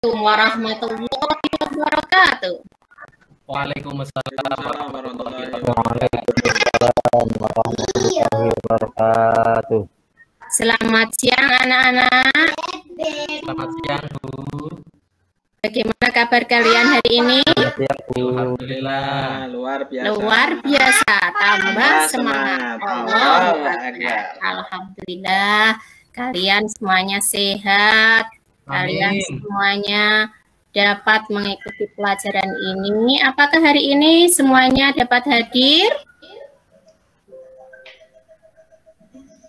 warahmatullahi wabarakatuh. Waalaikumsalam warahmatullahi wabarakatuh. Selamat siang anak-anak. Selamat siang Bu. Bagaimana kabar kalian hari ini? Alhamdulillah luar biasa. Luar biasa, tambah semangat. Alhamdulillah kalian semuanya sehat. Kalian semuanya dapat mengikuti pelajaran ini. Apakah hari ini semuanya dapat hadir?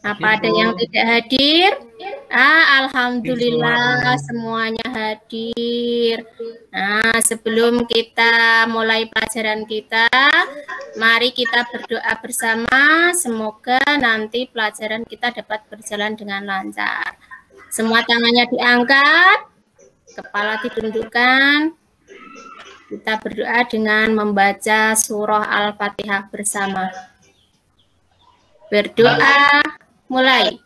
Apa ada yang tidak hadir? Alhamdulillah semuanya hadir. Nah, sebelum kita mulai pelajaran kita, mari kita berdoa bersama. Semoga nanti pelajaran kita dapat berjalan dengan lancar. Semua tangannya diangkat, kepala ditundukkan. Kita berdoa dengan membaca surah Al-Fatihah bersama. Berdoa mulai.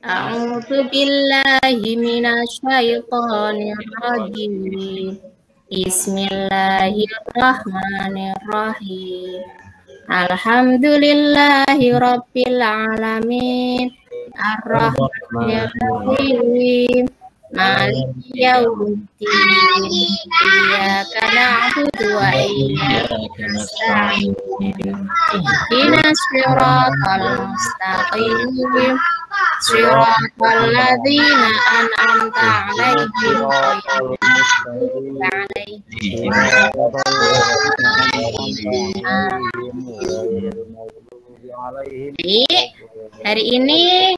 A'udzu billahi minasyaitonir rajim. Bismillahirrahmanirrahim. Alhamdulillahi rabbil alamin. Ar-Rahmanir-Rahim. Maliki yaumiddin. Iyyaka na'budu wa iyyaka nasta'in. Ihdinas siratal mustaqim. Siratal ladzina an'amta 'alaihim ghairil maghdubi 'alaihim waladdallin. Hari ini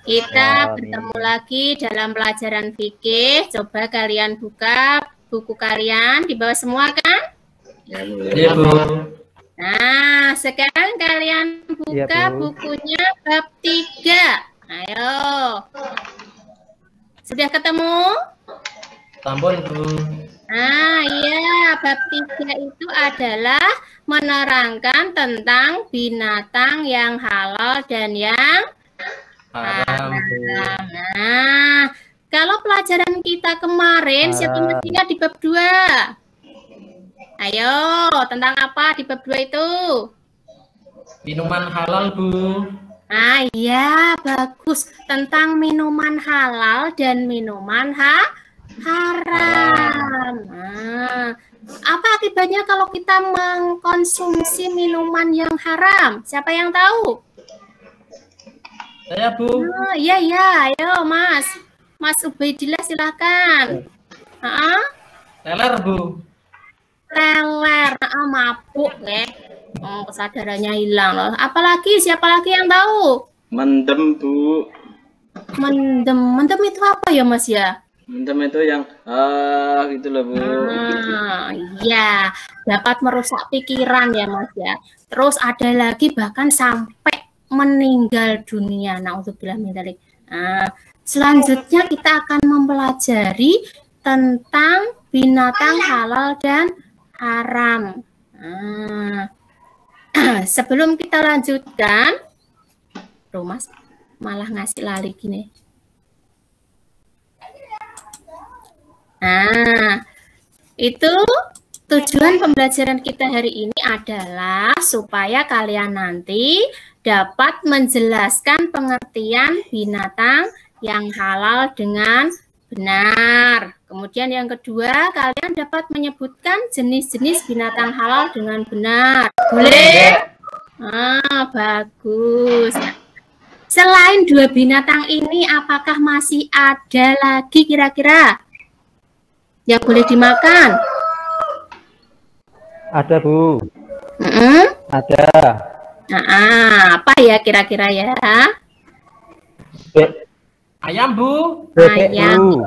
kita bertemu lagi dalam pelajaran fikih. Coba kalian buka buku kalian di bawah semua kan? Iya Bu. Nah, sekarang kalian buka bukunya bab 3. Ayo. Sudah ketemu? Sampun Bu. Nah, iya, bab 3 itu adalah menerangkan tentang binatang yang halal dan yang haram. Nah, kalau pelajaran kita kemarin siapa masih ingat di bab 2? Ayo, tentang apa di bab 2 itu? Minuman halal Bu. Ah iya, bagus. Tentang minuman halal dan minuman haram. Nah, apa akibatnya kalau kita mengkonsumsi minuman yang haram? Siapa yang tahu? Saya Bu. Iya, ayo Mas. Mas Ubaidillah silakan. Teler Bu. Teler, mabuk ya. Kesadarannya hilang loh. Apalagi siapa lagi yang tahu? Mendem Bu. Mendem itu apa ya Mas ya? Mendem itu yang gitu loh Bu. Iya, dapat merusak pikiran ya Mas ya. Terus ada lagi bahkan sampai meninggal dunia. Na'udzubillah min dzalik. Nah, selanjutnya kita akan mempelajari tentang binatang halal dan haram. Nah, sebelum kita lanjutkan, Mas malah ngasih lari gini. Nah, itu tujuan pembelajaran kita hari ini adalah supaya kalian nanti dapat menjelaskan pengertian binatang yang halal dengan benar. Kemudian yang kedua, kalian dapat menyebutkan jenis-jenis binatang halal dengan benar. Boleh? Bagus. Selain dua binatang ini, apakah masih ada lagi kira-kira yang boleh dimakan? Ada Bu. Ada. Apa ya kira-kira ya? Ayam Bu. Ayam.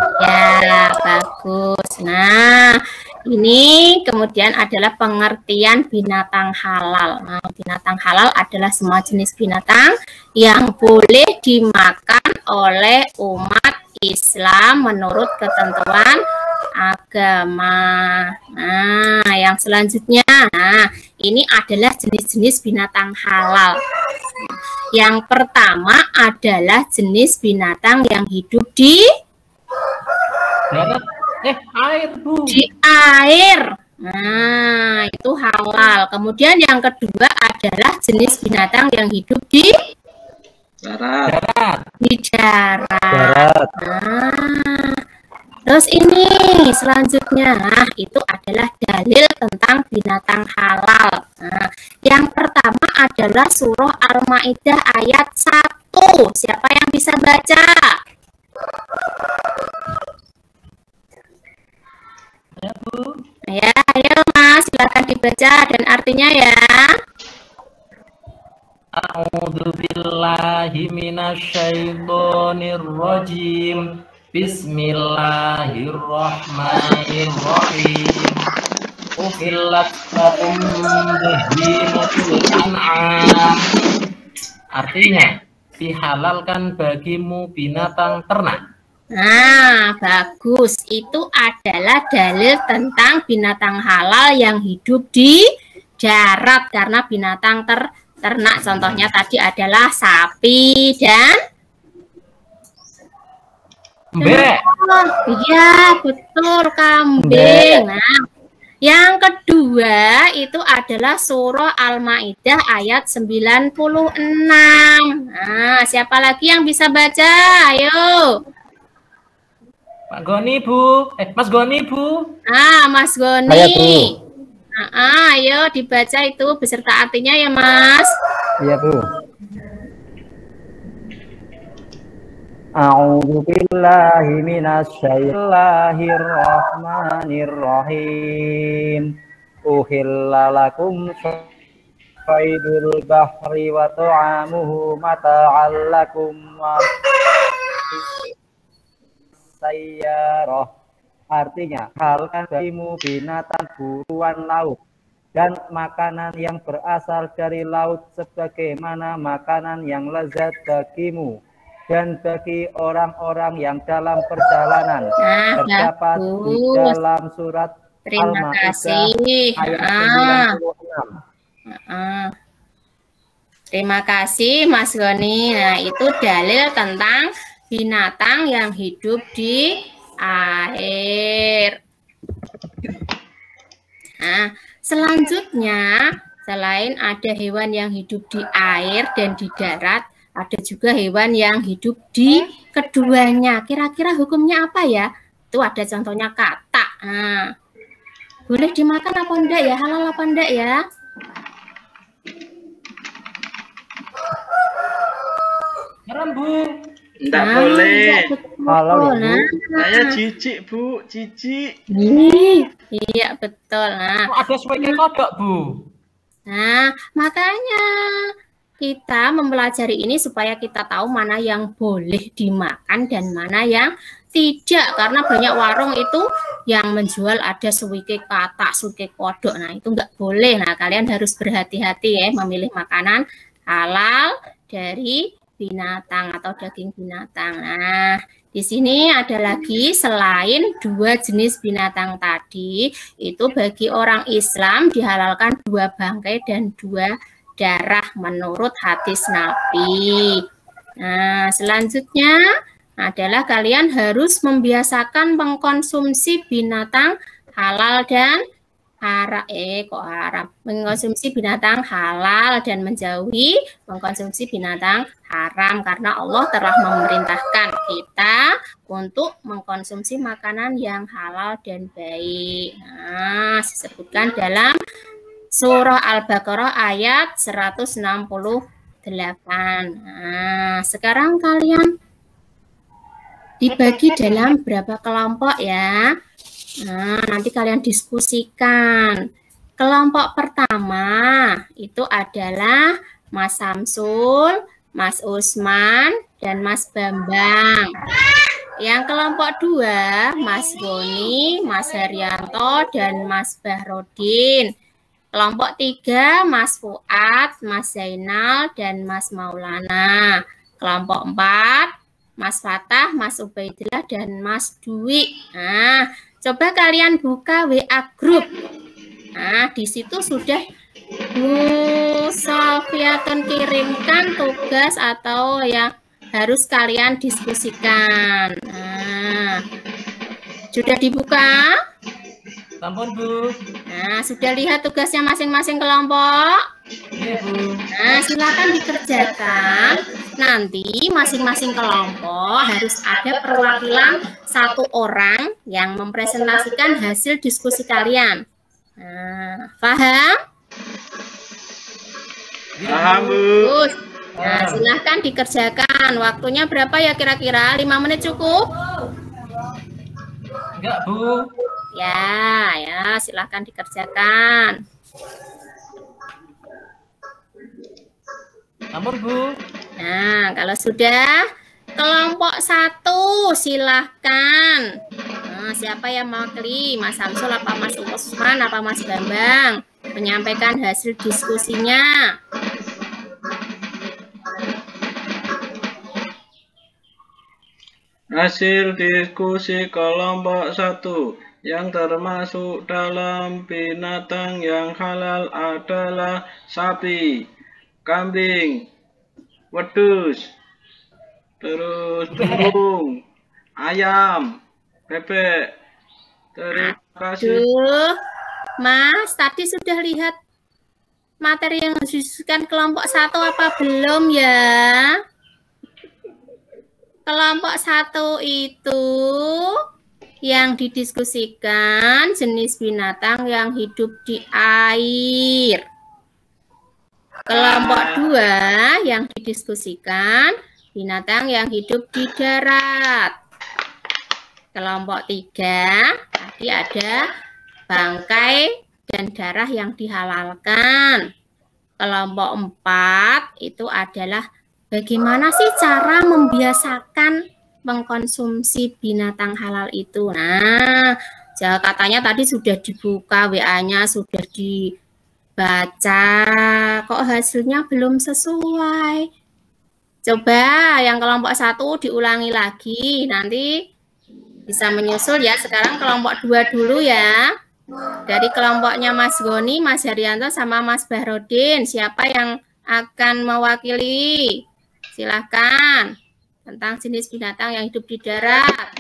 Ya, bagus. Nah, ini kemudian adalah pengertian binatang halal. Nah, binatang halal adalah semua jenis binatang yang boleh dimakan oleh umat Islam menurut ketentuan agama. Nah, yang selanjutnya, ini adalah jenis-jenis binatang halal. Yang pertama adalah jenis binatang yang hidup di Air, Bu. Di air. Nah, itu halal. Kemudian yang kedua adalah jenis binatang yang hidup di Darat. Di darat. Darat. Nah, terus ini selanjutnya, nah, itu adalah dalil tentang binatang halal. Nah, yang pertama adalah surah Al-Maidah ayat 1. Siapa yang bisa baca? Ya, Bu. Ya, ayo Mas, silakan dibaca dan artinya ya. A'udzubillahi minasyaitonir rajim. Bismillahirrahmanirrahim. Uhillat lakum bahimatul an'am. Artinya, dihalalkan bagimu binatang ternak. Nah, bagus. Itu adalah dalil tentang binatang halal yang hidup di darat karena binatang ternak. Contohnya tadi adalah sapi dan Mbek. Iya, betul, kambing. Nah, yang kedua itu adalah surah Al-Maidah ayat 96. Nah, siapa lagi yang bisa baca? Ayo. Pak Goni, Bu. Mas Goni, Bu. Mas Goni. Saya, Bu. Ayo dibaca itu beserta artinya ya, Mas. Iya, Bu. A'udzu billahi minasyaitonir rahmanir rahim. Uhilla lakum saydul bahri wa ta'amuhu mata'al lakum wa sayyarah. Artinya, halalkan bagimu binatang buruan laut dan makanan yang berasal dari laut sebagaimana makanan yang lezat bagimu dan bagi orang-orang yang dalam perjalanan. Terdapat di dalam surat Al-Maidah ayat 96. Terima kasih Mas Goni. Nah, itu dalil tentang binatang yang hidup di air. Nah, selanjutnya selain ada hewan yang hidup di air dan di darat, ada juga hewan yang hidup di keduanya. Kira-kira hukumnya apa ya? Itu ada contohnya katak. Nah, boleh dimakan apa enggak ya? Halal apa enggak ya? Haram, Bu. Enggak boleh. Halal, Bu. Saya jijik, Bu. Jijik. Iya, betul. Nah, ada suweke kodok, Bu. Nah, makanya kita mempelajari ini supaya kita tahu mana yang boleh dimakan dan mana yang tidak. Karena banyak warung itu yang menjual ada suwike katak, suwike kodok. Nah, itu enggak boleh. Nah, kalian harus berhati-hati ya memilih makanan halal dari binatang atau daging binatang. Nah, di sini ada lagi selain dua jenis binatang tadi, itu bagi orang Islam dihalalkan 2 bangkai dan 2 darah menurut hadis Nabi. Nah, selanjutnya adalah kalian harus membiasakan mengkonsumsi binatang halal dan haram. Mengkonsumsi binatang halal dan menjauhi mengkonsumsi binatang haram karena Allah telah memerintahkan kita untuk mengkonsumsi makanan yang halal dan baik. Nah, disebutkan dalam surah Al-Baqarah ayat 168. Nah, sekarang kalian dibagi dalam berapa kelompok ya? Nah, nanti kalian diskusikan. Kelompok pertama itu adalah Mas Samsul, Mas Usman, dan Mas Bambang. Yang kelompok 2, Mas Goni, Mas Haryanto, dan Mas Bahrodin. Kelompok 3, Mas Fuad, Mas Zainal, dan Mas Maulana. Kelompok 4, Mas Fatah, Mas Ubaidillah, dan Mas Dwi. Nah, coba kalian buka WA grup. Nah, di situ sudah Bu Sofiatun kirimkan tugas atau yang harus kalian diskusikan. Nah, Sudah dibuka? Sampun, Bu. Nah, sudah lihat tugasnya masing-masing kelompok? Iya, Bu. Nah, silakan dikerjakan. Nanti masing-masing kelompok harus ada perwakilan satu orang yang mempresentasikan hasil diskusi kalian. Nah, paham? Paham, Bu. Bagus. Nah, silahkan dikerjakan. Waktunya berapa ya kira-kira? 5 menit cukup? Enggak, Bu. Ya, silahkan dikerjakan. Sampun, Bu. Nah, kalau sudah, kelompok 1 silahkan. Nah, siapa yang mewakili? Mas Samsul, apa Mas Usman, apa Mas Bambang? Menyampaikan hasil diskusinya. Hasil diskusi kelompok 1 yang termasuk dalam binatang yang halal adalah sapi, kambing, wedhus, terus burung, ayam, bebek. Terima kasih. Aduh, Mas, tadi sudah lihat materi yang didiskusikan kelompok 1 apa belum ya? Kelompok 1 itu yang didiskusikan jenis binatang yang hidup di air. Kelompok 2 yang didiskusikan binatang yang hidup di darat. Kelompok 3 tadi ada bangkai dan darah yang dihalalkan. Kelompok 4 itu adalah bagaimana sih cara membiasakan mengkonsumsi binatang halal itu. Nah, katanya tadi sudah dibuka WA-nya, sudah dibaca. Kok hasilnya belum sesuai? Coba yang kelompok 1 diulangi lagi. Nanti bisa menyusul ya. Sekarang kelompok 2 dulu ya. Dari kelompoknya Mas Goni, Mas Haryanto, sama Mas Bahrodin. Siapa yang akan mewakili? Silahkan. Tentang jenis binatang yang hidup di darat.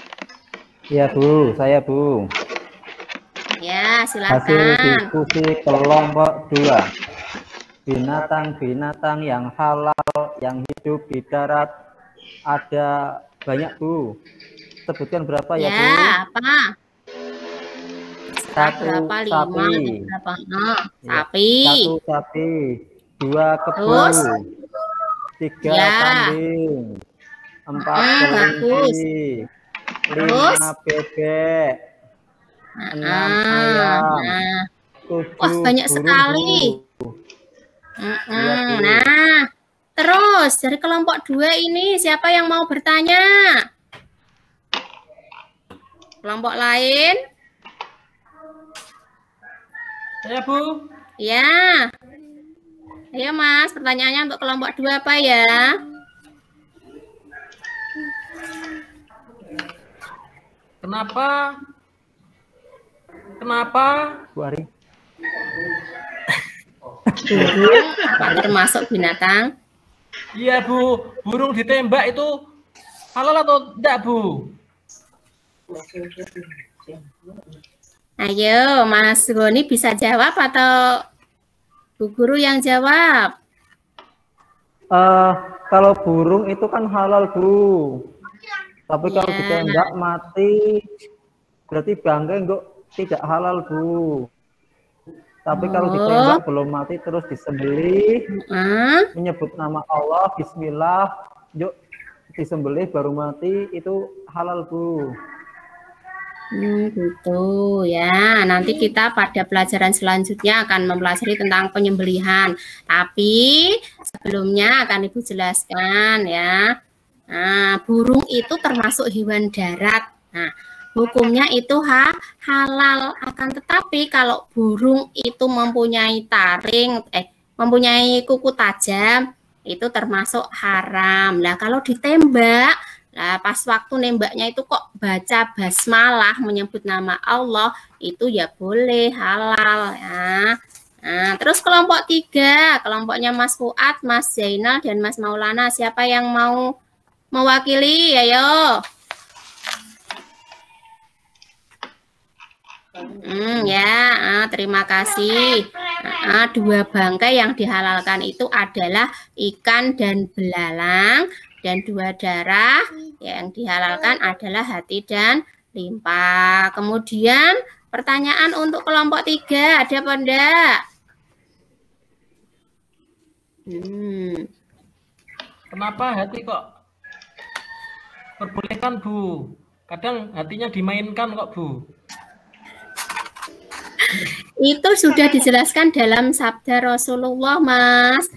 Ya, Bu. Saya, Bu. Ya, silakan. Hasil diskusi kelompok 2. Binatang-binatang yang halal yang hidup di darat ada banyak, Bu. Sebutkan berapa ya, Bu? Ya, apa? 1 berapa? 5, sapi. berapa? Nah, sapi. 1 sapi. 2 kebu. Terus? 3 Ya. kambing. 4 bagus. kelinci. Terus? 5 bebek. 6 ayam. Nah. 7 Wah, banyak burung, sekali. Bu. Nah, terus dari kelompok 2 ini siapa yang mau bertanya? Kelompok lain? Saya, Bu. Ya. Ayo Mas, pertanyaannya untuk kelompok 2 apa ya? Kenapa Bu Ari. Burung apa termasuk binatang? iya, Bu, burung ditembak itu halal atau enggak, Bu? Ayo, Mas Goni bisa jawab atau Bu Guru yang jawab? Kalau burung itu kan halal, Bu. Tapi kalau Ya. ditembak mati, berarti bangkai enggak tidak halal, Bu. Tapi kalau ditembak belum mati terus disembelih, menyebut nama Allah, Bismillah, yuk disembelih baru mati, itu halal, Bu. Gitu ya. Nanti kita pada pelajaran selanjutnya akan mempelajari tentang penyembelihan. Tapi sebelumnya akan Ibu jelaskan ya. Nah, burung itu termasuk hewan darat. Nah, hukumnya itu halal. Akan tetapi kalau burung itu mempunyai taring, mempunyai kuku tajam, itu termasuk haram. Nah, kalau ditembak, nah, pas waktu nembaknya itu kok baca basmalah menyebut nama Allah, itu ya boleh halal ya. Nah, terus kelompok 3, kelompoknya Mas Fuad, Mas Zainal, dan Mas Maulana. Siapa yang mau mewakili? Ayo. Terima kasih. Dua bangkai yang dihalalkan itu adalah ikan dan belalang, dan dua darah yang dihalalkan adalah hati dan limpa. Kemudian pertanyaan untuk kelompok 3, ada apa enggak? Kenapa hati kok perbolehkan, Bu? Kadang hatinya dimainkan kok, Bu. Itu sudah dijelaskan dalam sabda Rasulullah, Mas.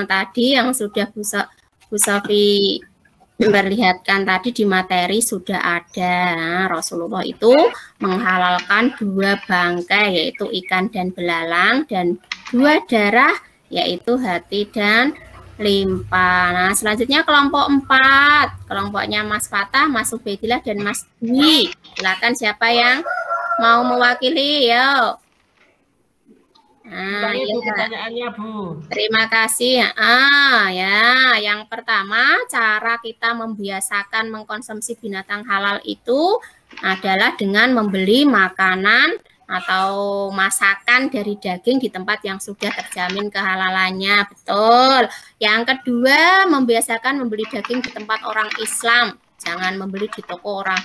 Tadi yang sudah Bu Sofi memperlihatkan tadi di materi sudah ada. Rasulullah itu menghalalkan dua bangkai, yaitu ikan dan belalang, dan dua darah, yaitu hati dan limpa. Nah, selanjutnya kelompok 4. Kelompoknya Mas Fatah, Mas Ubaidillah, dan Mas Dwi. Silakan siapa yang mau mewakili, yuk. Itu pertanyaannya, Bu. Terima kasih. Yang pertama, cara kita membiasakan mengkonsumsi binatang halal itu adalah dengan membeli makanan atau masakan dari daging di tempat yang sudah terjamin kehalalannya. Betul. Yang kedua, membiasakan membeli daging di tempat orang Islam. Jangan membeli di toko orang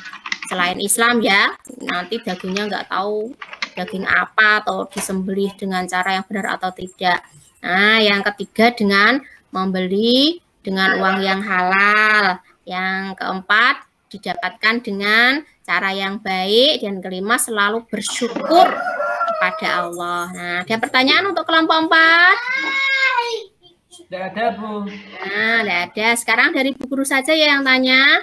selain Islam ya. Nanti dagingnya nggak tahu daging apa atau disembelih dengan cara yang benar atau tidak. Nah, yang ketiga dengan membeli dengan uang yang halal. Yang keempat didapatkan dengan cara yang baik, dan kelima selalu bersyukur kepada Allah. Nah, ada pertanyaan untuk kelompok 4? Tidak ada, Bu. Tidak ada. Sekarang dari Bu Guru saja ya yang tanya.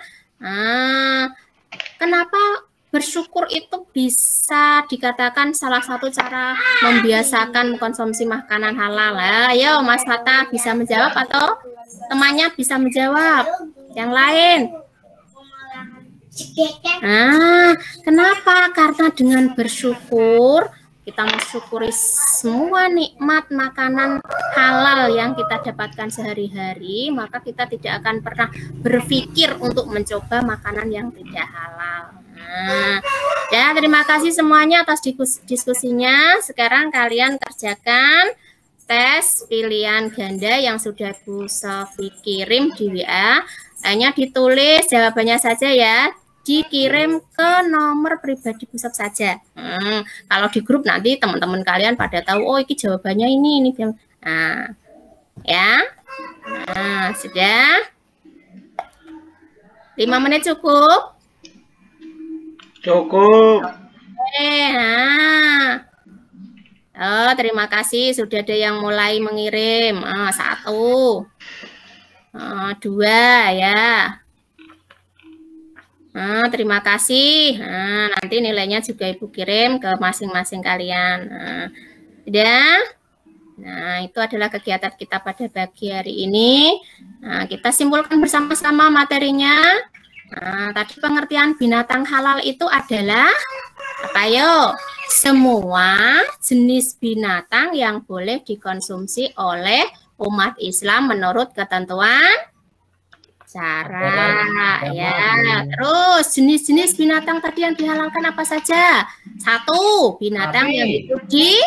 Kenapa bersyukur itu bisa dikatakan salah satu cara membiasakan konsumsi makanan halal? Ayo, Mas Fatah bisa menjawab atau temannya bisa menjawab? Yang lain? Kenapa? Karena dengan bersyukur kita mensyukuri semua nikmat makanan halal yang kita dapatkan sehari-hari, maka kita tidak akan pernah berpikir untuk mencoba makanan yang tidak halal. Ya, terima kasih semuanya atas diskusinya. Sekarang kalian kerjakan tes pilihan ganda yang sudah Bu Sofi kirim di WA. Hanya ditulis jawabannya saja ya. Dikirim ke nomor pribadi Bu Sofi saja. Kalau di grup nanti teman-teman kalian pada tahu, oh ini jawabannya ini. Ya. Sudah. 5 menit cukup? Cukup. Terima kasih sudah ada yang mulai mengirim. 1, 2 ya. Terima kasih. Nanti nilainya juga Ibu kirim ke masing-masing kalian. Sudah. Nah, itu adalah kegiatan kita pada pagi hari ini. Kita simpulkan bersama-sama materinya. Tadi pengertian binatang halal itu adalah apa yo? Semua jenis binatang yang boleh dikonsumsi oleh umat Islam menurut ketentuan cara ya. Terus jenis-jenis binatang tadi yang dihalalkan apa saja? 1, binatang yang hidup di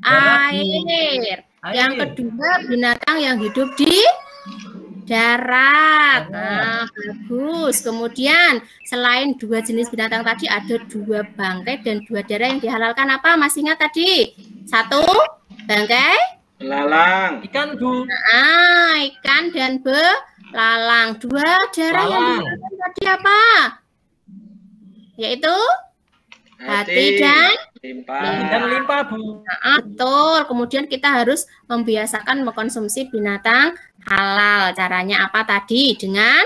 air. Yang kedua, binatang yang hidup di darat. Bagus. Kemudian selain 2 jenis binatang tadi ada 2 bangkai dan 2 darah yang dihalalkan apa? Masih ingat tadi? 1, bangkai belalang. Ikan, Bu. Ikan dan belalang. 2 darah yang dihalalkan tadi apa? Yaitu hati dan limpa, Bu. Betul. Kemudian kita harus membiasakan mengkonsumsi binatang halal. Caranya apa tadi? Dengan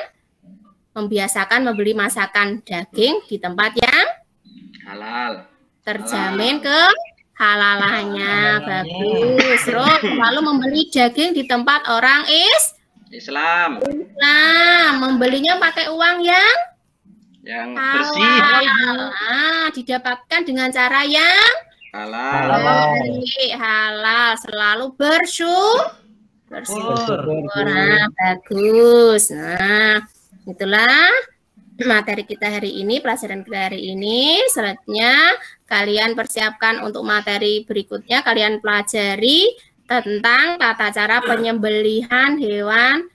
membiasakan membeli masakan daging di tempat yang halal. Terjamin kehalalannya. Bagus. Terus lalu membeli daging di tempat orang Islam. Membelinya pakai uang yang bersih. Didapatkan dengan cara yang halal. Selalu bersyukur. Bagus. Nah, itulah materi kita hari ini, pelajaran kita hari ini. Selanjutnya kalian persiapkan untuk materi berikutnya. Kalian pelajari tentang tata cara penyembelihan hewan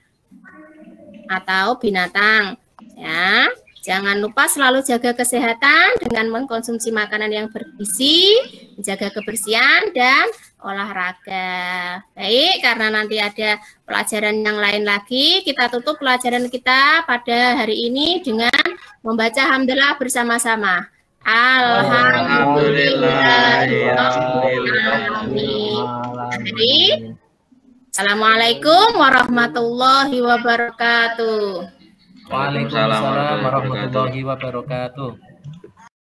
atau binatang. Ya, jangan lupa selalu jaga kesehatan dengan mengkonsumsi makanan yang bergizi, menjaga kebersihan dan olahraga. Baik, karena nanti ada pelajaran yang lain lagi, kita tutup pelajaran kita pada hari ini dengan membaca hamdalah bersama-sama. Alhamdulillah. Assalamualaikum warahmatullahi wabarakatuh. Waalaikumsalam warahmatullahi wabarakatuh.